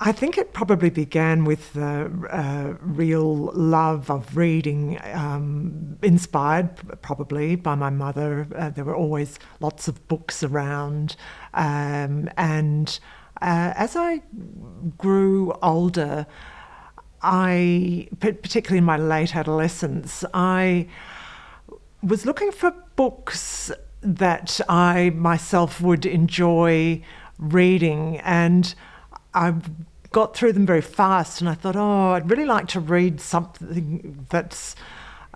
I think it probably began with the real love of reading, inspired probably by my mother. There were always lots of books around. And as I grew older, particularly in my late adolescence, I was looking for books that I myself would enjoy reading, and I got through them very fast, and I thought, I'd really like to read something that's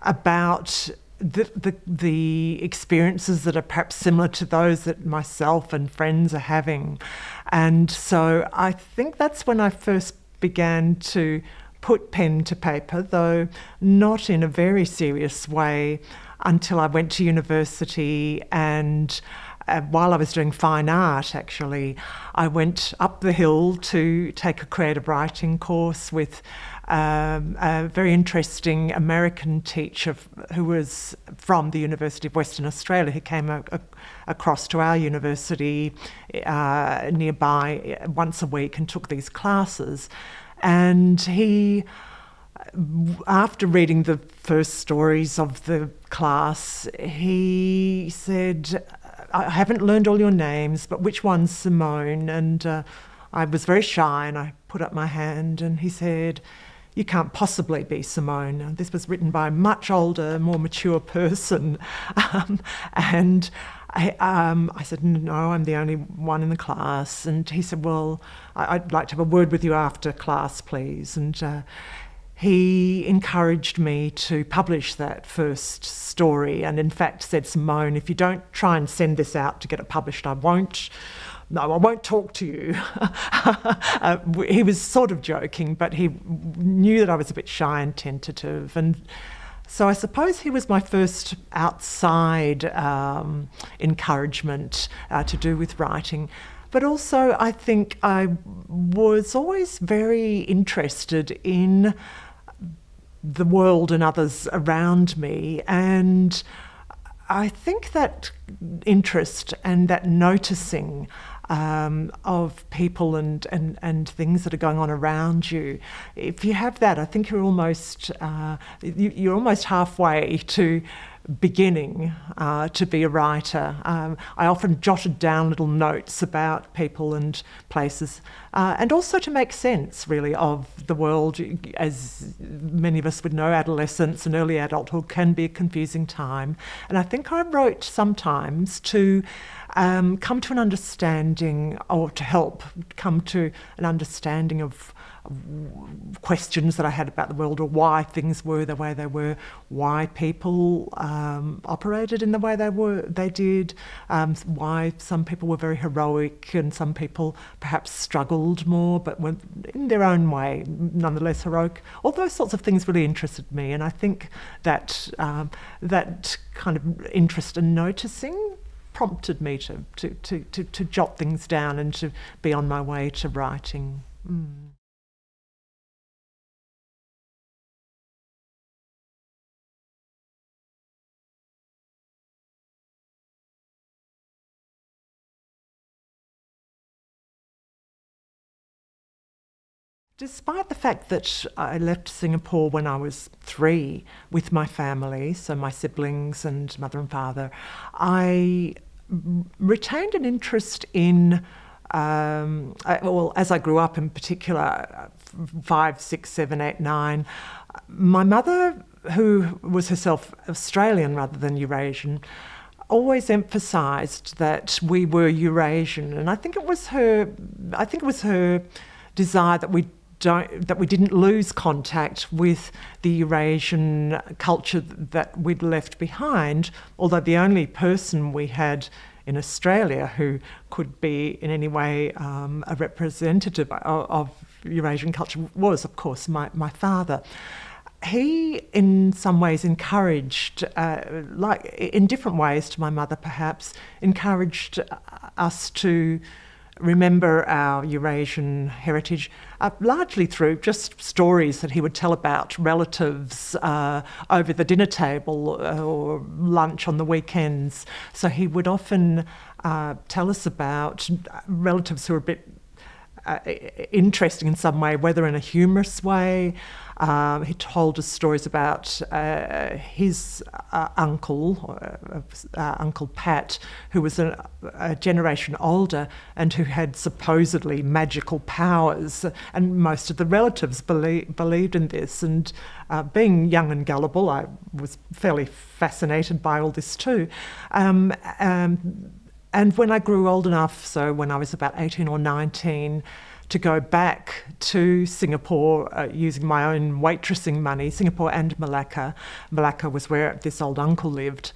about the experiences that are perhaps similar to those that myself and friends are having. And so I think that's when I first began to put pen to paper, though not in a very serious way, until I went to university. And while I was doing fine art, actually, I went up the hill to take a creative writing course with a very interesting American teacher who was from the University of Western Australia. He came across to our university nearby once a week and took these classes. And he, after reading the first stories of the class, he said, I haven't learned all your names, but which one's Simone? And I was very shy, and I put up my hand, and he said, you can't possibly be Simone. And this was written by a much older, more mature person. And I said, no, I'm the only one in the class. And he said, well, I'd like to have a word with you after class, please. And he encouraged me to publish that first story, and in fact said, Simone, if you don't try and send this out to get it published, I won't talk to you. He was sort of joking, but he knew that I was a bit shy and tentative. And so I suppose he was my first outside encouragement to do with writing. But also I think I was always very interested in the world and others around me, and I think that interest and that noticing of people and things that are going on around you, if you have that, I think you're almost halfway to beginning to be a writer. I often jotted down little notes about people and places, and also to make sense, really, of the world. As many of us would know, adolescence and early adulthood can be a confusing time. And I think I wrote sometimes to come to an understanding, or to help come to an understanding of questions that I had about the world, or why things were the way they were, why people operated in the way they did, why some people were very heroic and some people perhaps struggled more but were in their own way nonetheless heroic. All those sorts of things really interested me, and I think that that kind of interest in noticing prompted me to jot things down and to be on my way to writing. Despite the fact that I left Singapore when I was 3 with my family, so my siblings and mother and father, I retained an interest in, as I grew up in particular, 5, 6, 7, 8, 9, my mother, who was herself Australian rather than Eurasian, always emphasised that we were Eurasian, and I think it was her desire that we didn't lose contact with the Eurasian culture that we'd left behind, although the only person we had in Australia who could be in any way a representative of Eurasian culture was, of course, my father. He, in some ways, encouraged, like in different ways to my mother perhaps, encouraged us to remember our Eurasian heritage, largely through just stories that he would tell about relatives over the dinner table or lunch on the weekends. So he would often tell us about relatives who were a bit interesting in some way, whether in a humorous way. He told us stories about his uncle, Uncle Pat, who was a generation older and who had supposedly magical powers, and most of the relatives believed in this. And being young and gullible, I was fairly fascinated by all this too. And when I grew old enough, so when I was about 18 or 19, to go back to Singapore using my own waitressing money, Singapore and Malacca. Malacca was where this old uncle lived.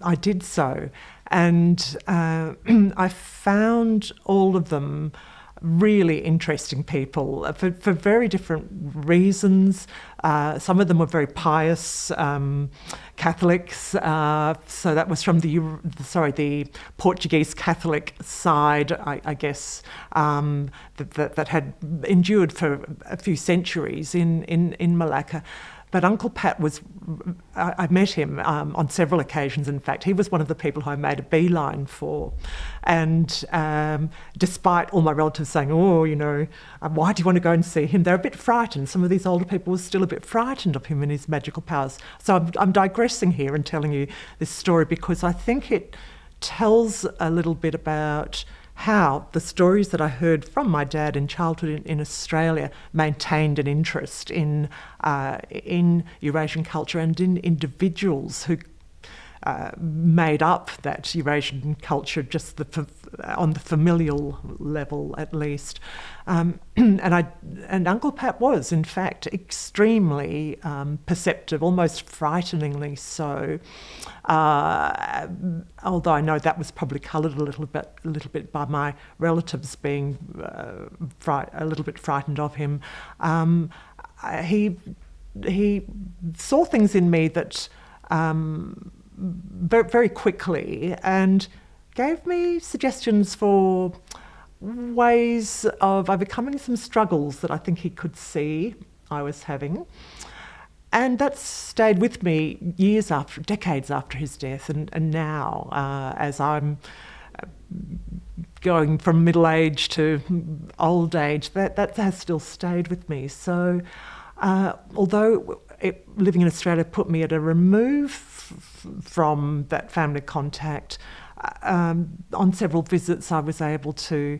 I did so. And I found all of them really interesting people for very different reasons. Some of them were very pious Catholics, so that was from the Portuguese Catholic side, I guess, that had endured for a few centuries in Malacca. But Uncle Pat I met him on several occasions, in fact. He was one of the people who I made a beeline for. And despite all my relatives saying, why do you want to go and see him? They're a bit frightened. Some of these older people were still a bit frightened of him and his magical powers. So I'm digressing here and telling you this story because I think it tells a little bit about how the stories that I heard from my dad in childhood in Australia maintained an interest in Eurasian culture and in individuals who made up that Eurasian culture, just on the familial level at least. And Uncle Pat was, in fact, extremely perceptive, almost frighteningly so. Although I know that was probably coloured a little bit by my relatives being a little bit frightened of him. He saw things in me that very, very quickly and gave me suggestions for ways of overcoming some struggles that I think he could see I was having. And that stayed with me decades after his death, and now as I'm going from middle age to old age, that has still stayed with me. So although living in Australia put me at a remove from that family contact, on several visits I was able to,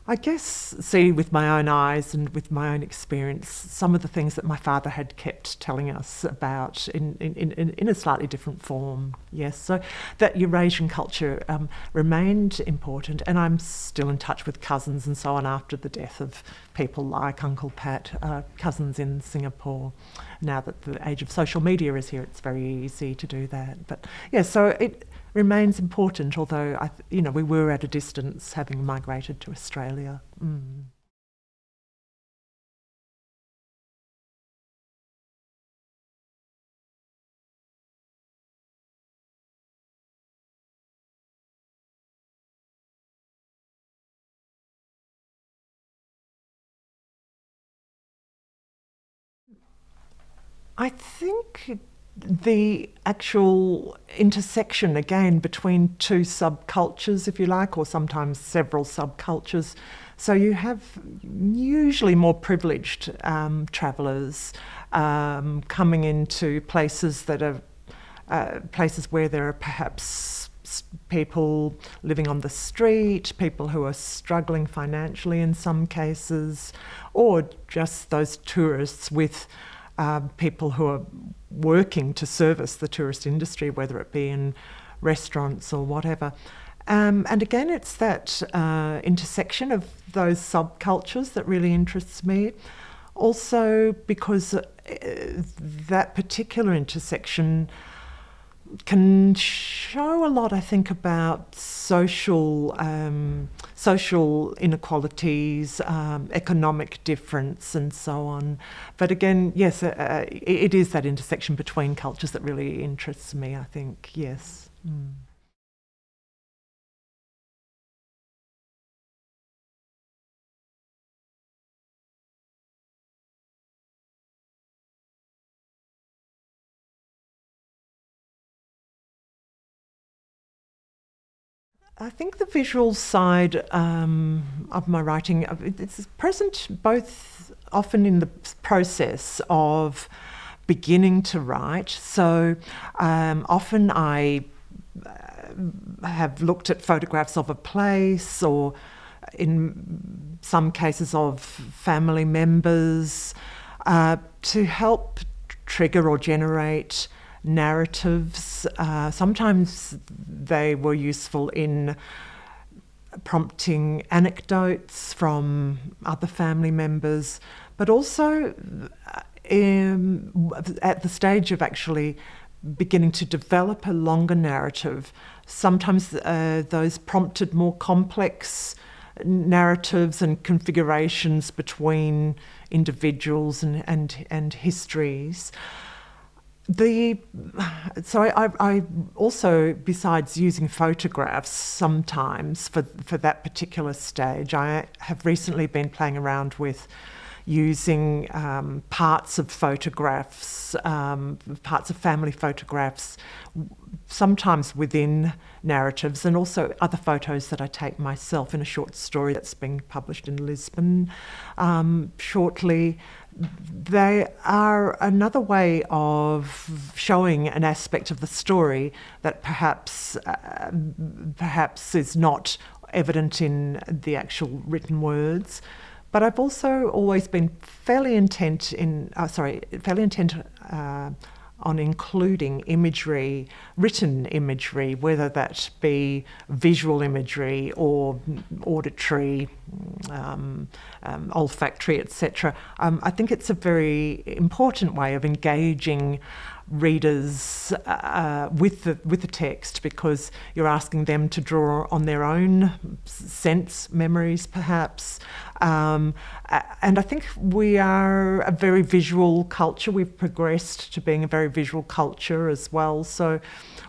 I guess, see with my own eyes and with my own experience some of the things that my father had kept telling us about in a slightly different form. Yes, so that Eurasian culture remained important, and I'm still in touch with cousins and so on after the death of people like Uncle Pat, cousins in Singapore. Now that the age of social media is here, it's very easy to do that. But yeah, so it remains important, although we were at a distance having migrated to Australia. I think the actual intersection, again, between two subcultures, if you like, or sometimes several subcultures. So you have usually more privileged travellers coming into places that are places where there are perhaps people living on the street, people who are struggling financially in some cases, or just those tourists with people who are working to service the tourist industry, whether it be in restaurants or whatever. And again, it's that intersection of those subcultures that really interests me. Also because that particular intersection can show a lot, I think, about social inequalities, economic difference, and so on. But again, yes, it is that intersection between cultures that really interests me, I think, yes. I think the visual side of my writing, it's present both often in the process of beginning to write. So often I have looked at photographs of a place, or in some cases of family members, to help trigger or generate narratives. Sometimes they were useful in prompting anecdotes from other family members, but also at the stage of actually beginning to develop a longer narrative. Sometimes those prompted more complex narratives and configurations between individuals and histories. So I also, besides using photographs sometimes for that particular stage, I have recently been playing around with using parts of photographs, parts of family photographs, sometimes within narratives, and also other photos that I take myself in a short story that's being published in Lisbon shortly. They are another way of showing an aspect of the story that perhaps is not evident in the actual written words. But I've also always been fairly intent on including imagery, written imagery, whether that be visual imagery or auditory, olfactory, etc. I think it's a very important way of engaging readers with the text, because you're asking them to draw on their own sense memories, perhaps. And I think we are a very visual culture. We've progressed to being a very visual culture as well. So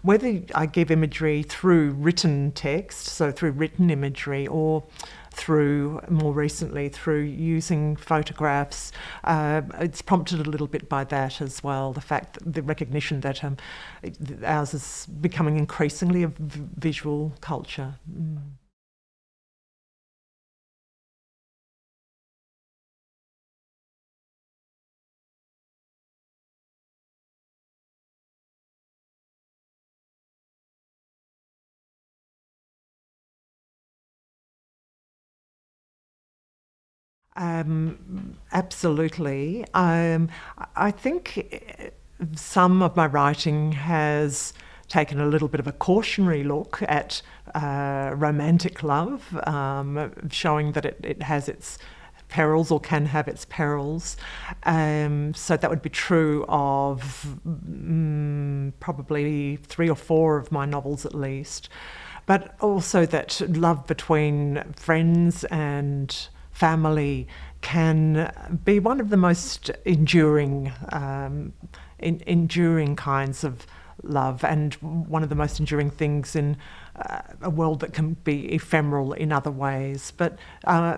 whether I give imagery through written text, so through written imagery, or through, more recently, through using photographs, it's prompted a little bit by that as well, the recognition that ours is becoming increasingly a visual culture. Absolutely. I think some of my writing has taken a little bit of a cautionary look at romantic love, showing that it has its perils, or can have its perils. So that would be true of probably 3 or 4 of my novels at least. But also that love between friends and family can be one of the most enduring kinds of love, and one of the most enduring things in a world that can be ephemeral in other ways. But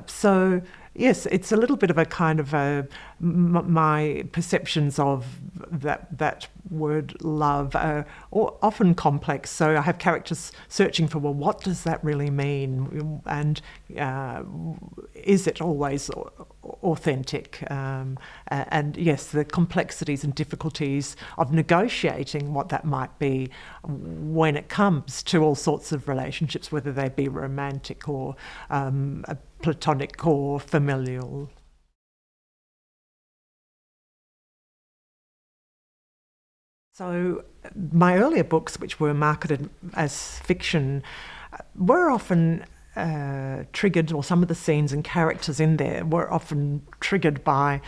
so yes, it's a little bit of a kind of my perceptions of that word love are often complex. So I have characters searching for, well, what does that really mean? And is it always authentic? And yes, the complexities and difficulties of negotiating what that might be when it comes to all sorts of relationships, whether they be romantic or platonic or familial. So my earlier books, which were marketed as fiction, were often triggered, or some of the scenes and characters in there were often triggered by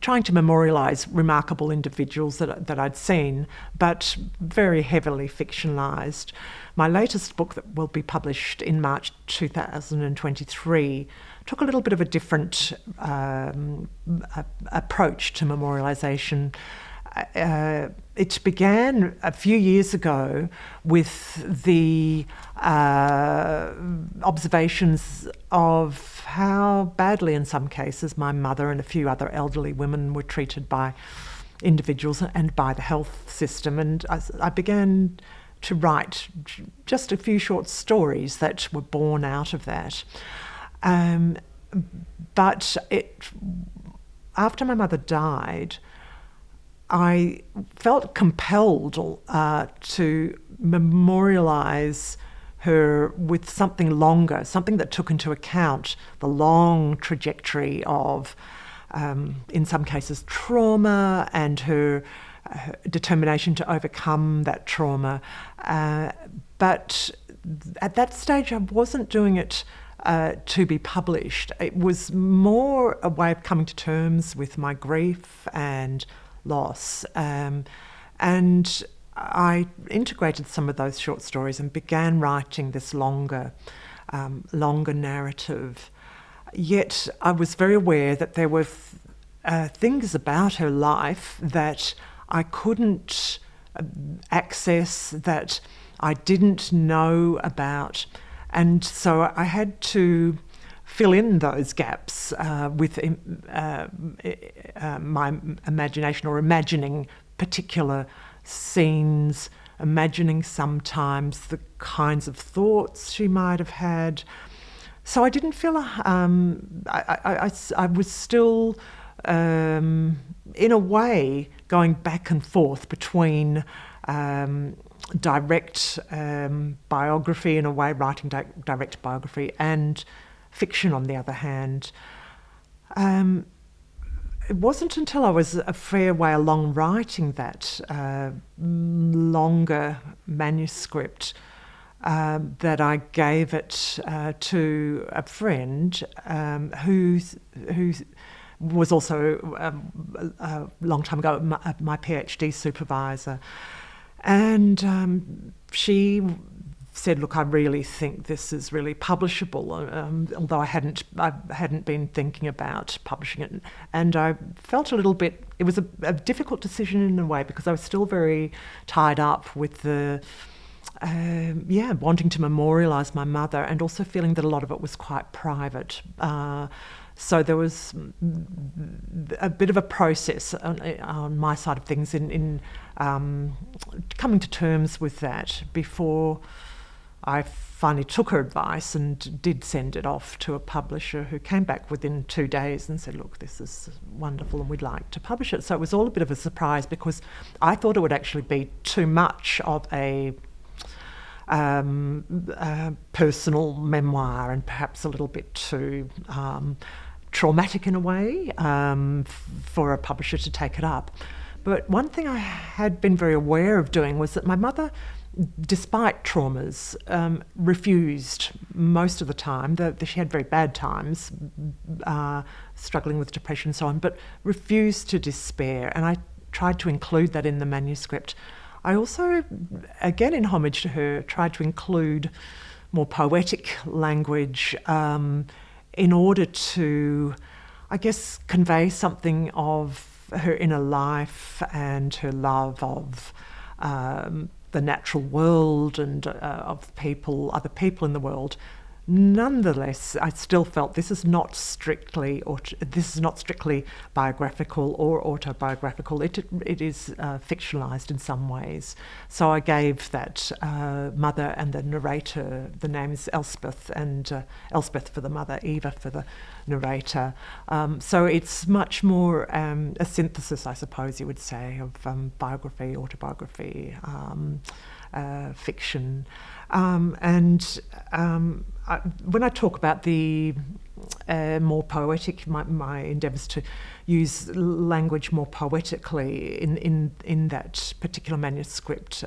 trying to memorialise remarkable individuals that I'd seen, but very heavily fictionalised. My latest book, that will be published in March 2023, took a little bit of a different approach to memorialisation. It began a few years ago with the observations of how badly, in some cases, my mother and a few other elderly women were treated by individuals and by the health system. And I began to write just a few short stories that were born out of that. But after my mother died, I felt compelled to memorialise her with something longer, something that took into account the long trajectory of, in some cases, trauma and her determination to overcome that trauma. But at that stage, I wasn't doing it to be published. It was more a way of coming to terms with my grief and loss. And I integrated some of those short stories and began writing this longer narrative. Yet I was very aware that there were things about her life that I couldn't access, that I didn't know about. And so I had to fill in those gaps with my imagination, or imagining particular scenes, imagining sometimes the kinds of thoughts she might have had. So I didn't feel I was still, in a way, going back and forth between direct biography, in a way, writing direct biography, and fiction on the other hand. It wasn't until I was a fair way along writing that longer manuscript that I gave it to a friend who was also a long time ago my PhD supervisor. And she said, "Look, I really think this is really publishable," although I hadn't been thinking about publishing it. And I felt a little bit, it was a difficult decision in a way, because I was still very tied up with the, wanting to memorialise my mother, and also feeling that a lot of it was quite private. So there was a bit of a process on my side of things in coming to terms with that before I finally took her advice and did send it off to a publisher, who came back within 2 days and said, "Look, this is wonderful and we'd like to publish it." So it was all a bit of a surprise, because I thought it would actually be too much of a personal memoir, and perhaps a little bit too traumatic in a way for a publisher to take it up. But one thing I had been very aware of doing was that my mother, despite traumas, refused most of the time. She had very bad times, struggling with depression and so on, but refused to despair. And I tried to include that in the manuscript. I also, again in homage to her, tried to include more poetic language in order to, I guess, convey something of her inner life and her love of the natural world and of people, other people in the world. Nonetheless, I still felt this is not strictly biographical or autobiographical. It is fictionalized in some ways. So I gave that mother and the narrator the names Elspeth, and Elspeth for the mother, Eva for the narrator. So it's much more a synthesis, I suppose you would say, of biography, autobiography, fiction. When I talk about the more poetic, my endeavours to use language more poetically in that particular manuscript,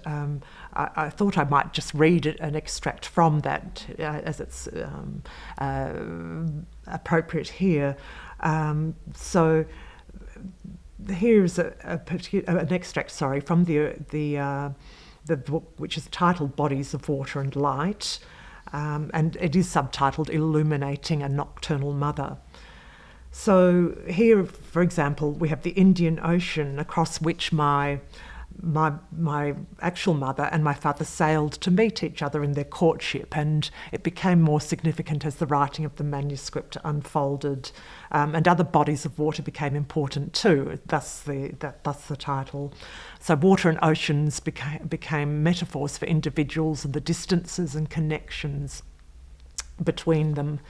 I thought I might just read an extract from that as it's appropriate here. So here's an extract, from the book, which is titled Bodies of Water and Light, and it is subtitled Illuminating a Nocturnal Mother. So here, for example, we have the Indian Ocean, across which my my actual mother and my father sailed to meet each other in their courtship, and it became more significant as the writing of the manuscript unfolded, and other bodies of water became important too, thus the title. So water and oceans became metaphors for individuals and the distances and connections between them.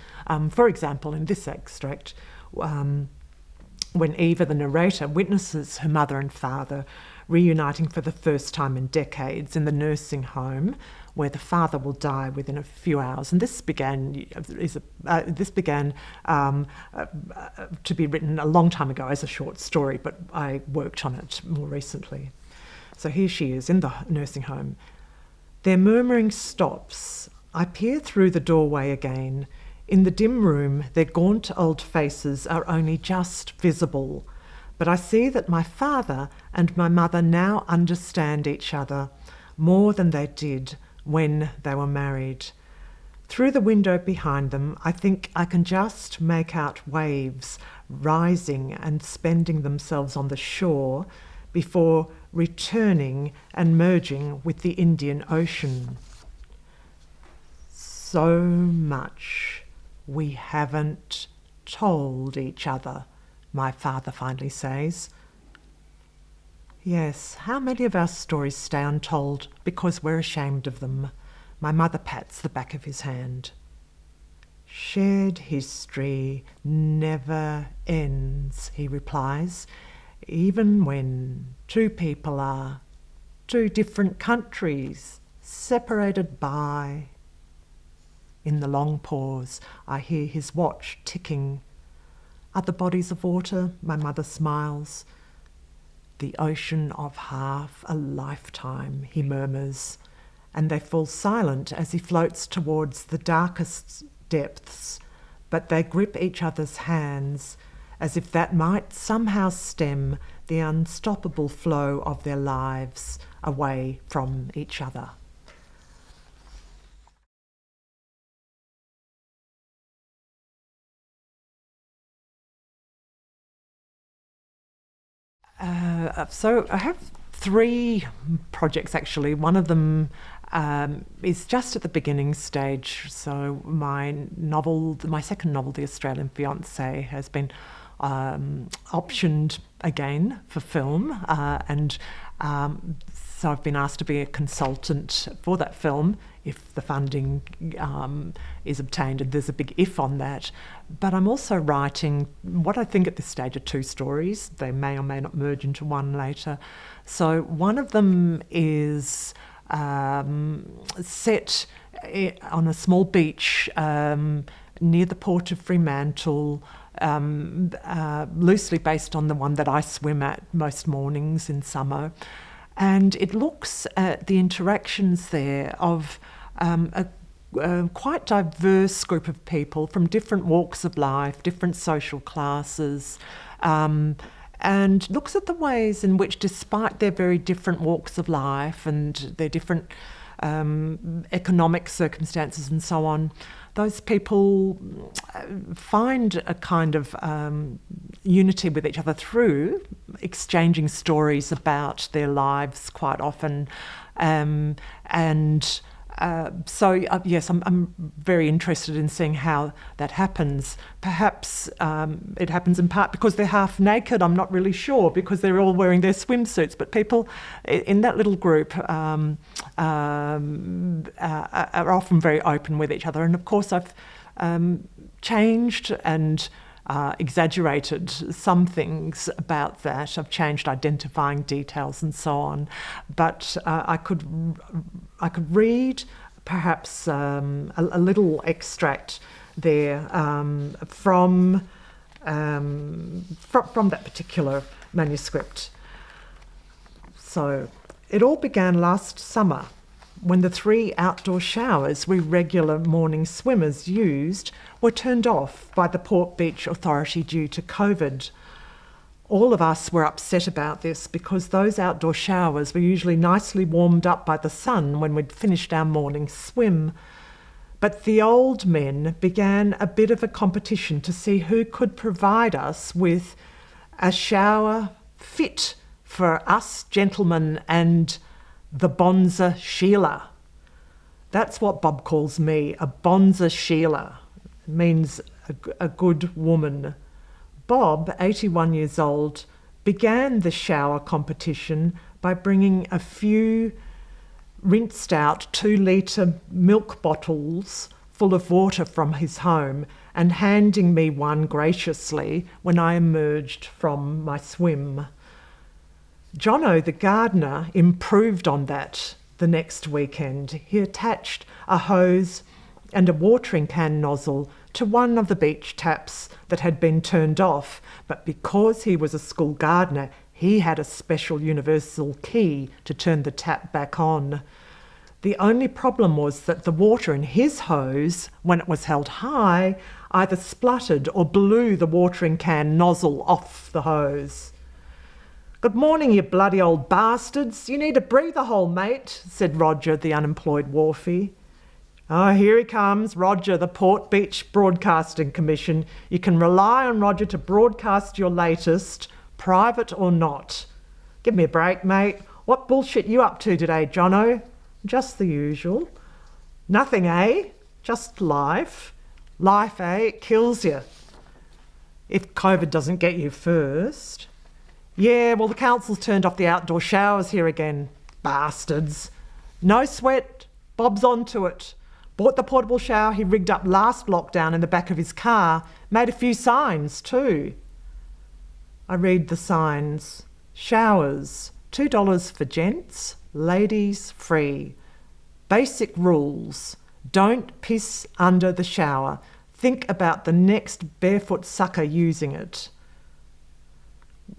For example, in this extract, when Eva, the narrator, witnesses her mother and father reuniting for the first time in decades in the nursing home, where the father will die within a few hours. And this began to be written a long time ago as a short story, but I worked on it more recently. So here she is in the nursing home. Their murmuring stops. I peer through the doorway again. In the dim room, their gaunt old faces are only just visible, but I see that my father and my mother now understand each other more than they did when they were married. Through the window behind them, I think I can just make out waves rising and spending themselves on the shore before returning and merging with the Indian Ocean. So much we haven't told each other, my father finally says. Yes, how many of our stories stay untold because we're ashamed of them? My mother pats the back of his hand. Shared history never ends, he replies, even when two people are two different countries, separated by... In the long pause, I hear his watch ticking. Other bodies of water, my mother smiles. The ocean of half a lifetime, he murmurs, and they fall silent as he floats towards the darkest depths, but they grip each other's hands as if that might somehow stem the unstoppable flow of their lives away from each other. So I have 3 projects actually. One of them is just at the beginning stage. So my second novel, The Australian Fiancé, has been optioned again for film, and so I've been asked to be a consultant for that film if the funding is obtained, and there's a big if on that. But I'm also writing what I think at this stage are 2 stories. They may or may not merge into one later. So one of them is set on a small beach near the port of Fremantle, loosely based on the one that I swim at most mornings in summer. And it looks at the interactions there of a quite diverse group of people from different walks of life, different social classes, and looks at the ways in which, despite their very different walks of life and their different economic circumstances and so on, those people find a kind of unity with each other through exchanging stories about their lives quite often. Yes, I'm very interested in seeing how that happens. Perhaps it happens in part because they're half naked, I'm not really sure, because they're all wearing their swimsuits. But people in that little group are often very open with each other. And of course I've changed and exaggerated some things about that. I've changed identifying details and so on. But I could read perhaps a little extract there from that particular manuscript. So it all began last summer when the 3 outdoor showers we regular morning swimmers used were turned off by the Port Beach Authority due to COVID. All of us were upset about this because those outdoor showers were usually nicely warmed up by the sun when we'd finished our morning swim. But the old men began a bit of a competition to see who could provide us with a shower fit for us gentlemen and the Bonza Sheila. That's what Bob calls me, a Bonza Sheila. It means a good woman. Bob, 81 years old, began the shower competition by bringing a few rinsed out 2-litre milk bottles full of water from his home and handing me one graciously when I emerged from my swim. Jono, the gardener, improved on that the next weekend. He attached a hose and a watering can nozzle to one of the beach taps that had been turned off, but because he was a school gardener, he had a special universal key to turn the tap back on. The only problem was that the water in his hose, when it was held high, either spluttered or blew the watering can nozzle off the hose. "Good morning, you bloody old bastards. You need a breather hole, mate," said Roger, the unemployed wharfie. "Oh, here he comes, Roger, the Port Beach Broadcasting Commission. You can rely on Roger to broadcast your latest, private or not." "Give me a break, mate. What bullshit you up to today, Jono?" "Just the usual." "Nothing, eh? Just life." "Life, eh? It kills you. If COVID doesn't get you first." "Yeah, well, the council's turned off the outdoor showers here again. Bastards." "No sweat. Bob's onto it. Bought the portable shower he rigged up last lockdown in the back of his car. Made a few signs too." I read the signs. "Showers, $2 for gents, ladies free. Basic rules. Don't piss under the shower. Think about the next barefoot sucker using it."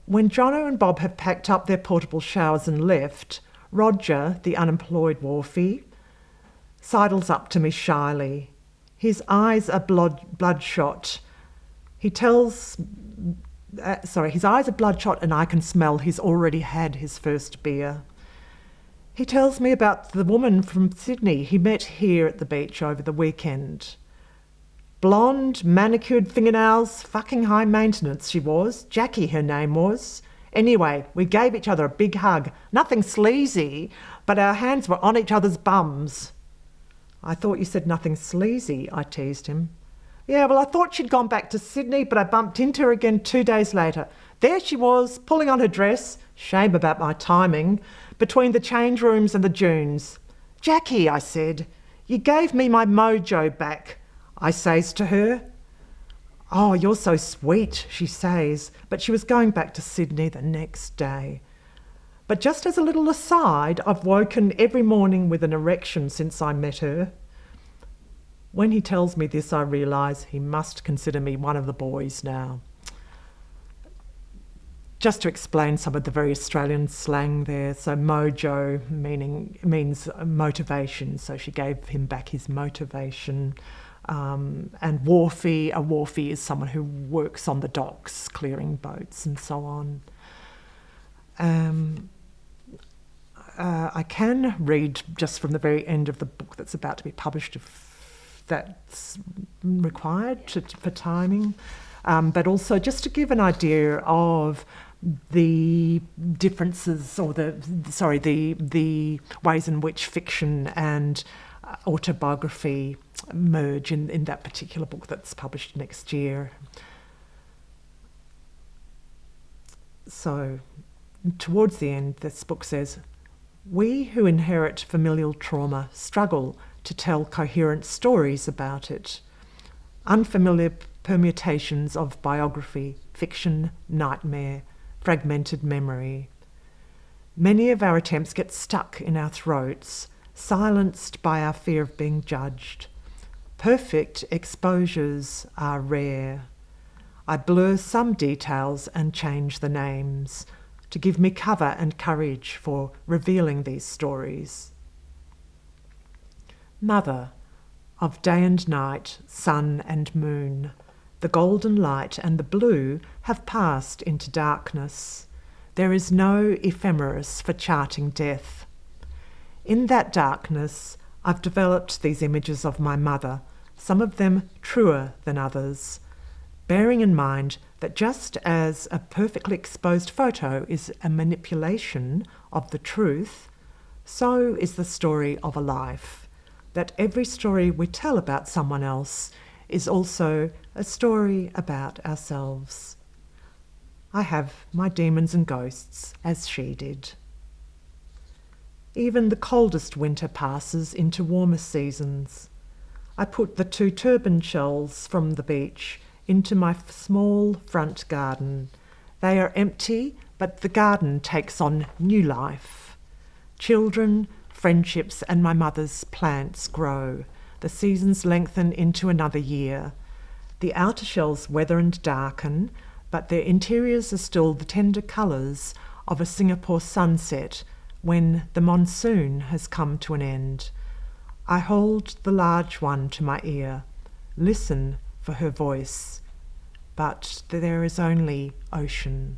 When Jono and Bob have packed up their portable showers and left, Roger, the unemployed wharfie, sidles up to me shyly. His eyes are bloodshot. His eyes are bloodshot and I can smell he's already had his first beer. He tells me about the woman from Sydney he met here at the beach over the weekend. Blonde, manicured fingernails, fucking high maintenance she was. Jackie her name was. Anyway, we gave each other a big hug. Nothing sleazy, but our hands were on each other's bums. "I thought you said nothing sleazy," I teased him. "Yeah, well, I thought she'd gone back to Sydney, but I bumped into her again 2 days later. There she was, pulling on her dress, shame about my timing, between the change rooms and the dunes. 'Jackie,' I said, 'you gave me my mojo back,' I says to her. 'Oh, you're so sweet,' she says, but she was going back to Sydney the next day. But just as a little aside, I've woken every morning with an erection since I met her." When he tells me this, I realise he must consider me one of the boys now. Just to explain some of the very Australian slang there, so mojo means motivation, so she gave him back his motivation. And a wharfie is someone who works on the docks, clearing boats and so on. I can read just from the very end of the book that's about to be published if that's required for timing, but also just to give an idea of the differences or the ways in which fiction and autobiography merge in that particular book that's published next year. So towards the end, this book says, "We who inherit familial trauma struggle to tell coherent stories about it. Unfamiliar permutations of biography, fiction, nightmare, fragmented memory. Many of our attempts get stuck in our throats, silenced by our fear of being judged. Perfect exposures are rare. I blur some details and change the names to give me cover and courage for revealing these stories. Mother, of day and night, sun and moon, the golden light and the blue have passed into darkness. There is no ephemeris for charting death. In that darkness, I've developed these images of my mother, some of them truer than others, bearing in mind that just as a perfectly exposed photo is a manipulation of the truth, so is the story of a life. That every story we tell about someone else is also a story about ourselves. I have my demons and ghosts, as she did. Even the coldest winter passes into warmer seasons. I put the 2 turban shells from the beach into my small front garden. They are empty, but the garden takes on new life. Children, friendships, and my mother's plants grow. The seasons lengthen into another year. The outer shells weather and darken, but their interiors are still the tender colours of a Singapore sunset when the monsoon has come to an end. I hold the large one to my ear, listen for her voice, but there is only ocean.